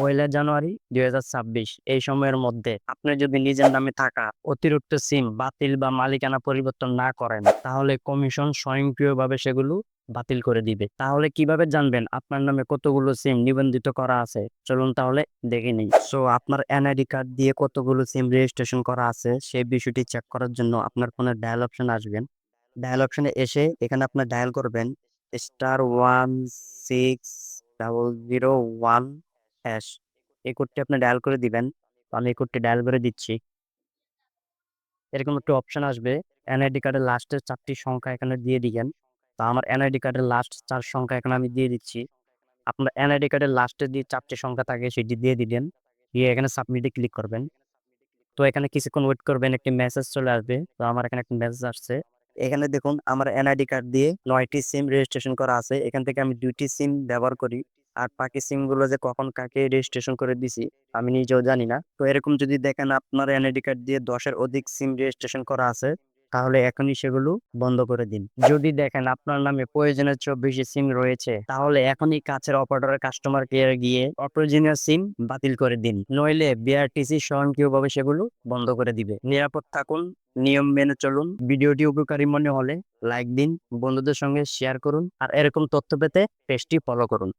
1 জানুয়ারি 2026 এই সময়ের মধ্যে আপনি যদি নিজের নামে থাকা অতিরিক্ত সিম বাতিল বা মালিকানা পরিবর্তন না করেন, তাহলে কমিশন স্বয়ংক্রিয়ভাবে সেগুলো বাতিল করে দিবে। তাহলে কিভাবে জানবেন আপনার নামে কতগুলো সিম নিবন্ধিত করা আছে? চলুন তাহলে দেখে নিই। সো আপনার এনআইডি কার্ড দিয়ে কতগুলো সিম রেজিস্ট্রেশন করা আছে সেই বিষয়টি চেক করার জন্য আপনার ফোনে ডায়াল অপশন আসবেন। ডায়াল অপশনে এসে এখানে আপনার ডায়াল করবেন *16001#। এই কোডটি আপনি ডায়াল করে দিবেন। তো আমি এই কোডটি ডায়াল করে দিচ্ছি। এরকম একটা অপশন আসবে। এনআইডি কার্ডের লাস্টের 4টি সংখ্যা এখানে দিয়ে দিবেন। তো আমার এনআইডি কার্ডের লাস্ট 4 সংখ্যা এখানে আমি দিয়ে দিচ্ছি। আপনার এনআইডি কার্ডের লাস্টে যে 4টি সংখ্যা থাকে সেটি দিয়ে দিবেন। দিয়ে এখানে সাবমিটে ক্লিক করবেন। তো এখানে কিছুক্ষণ ওয়েট করবেন, একটি মেসেজ চলে আসবে। তো আমার এখানে একটা মেসেজ আসছে। এখানে দেখুন আমার এনআইডি কার্ড দিয়ে 9টি সিম রেজিস্ট্রেশন করা আছে। এখান থেকে আমি 2টি সিম ব্যবহার করি। আর বাকি সিম গুলো যে কখন কাকে রেজিস্ট্রেশন করে দিছি আমি নিজেও জানি না। তো এরকম যদি দেখেন আপনার এনআইডি কার্ড দিয়ে 10-এর অধিক সিম রেজিস্ট্রেশন করা আছে, তাহলে এখনই সেগুলো বন্ধ করে দিন। যদি দেখেন আপনার নামে প্রয়োজনের চেয়েও বেশি সিম রয়েছে, তাহলে এখনই কাছের অপারেটরের কাস্টমার কেয়ারে গিয়ে অপ্রয়োজনীয় সিম বাতিল করে দিন। নইলে বিআরটিসি স্বয়ংক্রিয়ভাবে সেগুলো বন্ধ করে দিবে। নিরাপদ থাকুন, নিয়ম মেনে চলুন। ভিডিওটি উপকারী মনে হলে লাইক দিন, বন্ধুদের সঙ্গে শেয়ার করুন। আর এরকম তথ্য পেতে পেজটি ফলো করুন।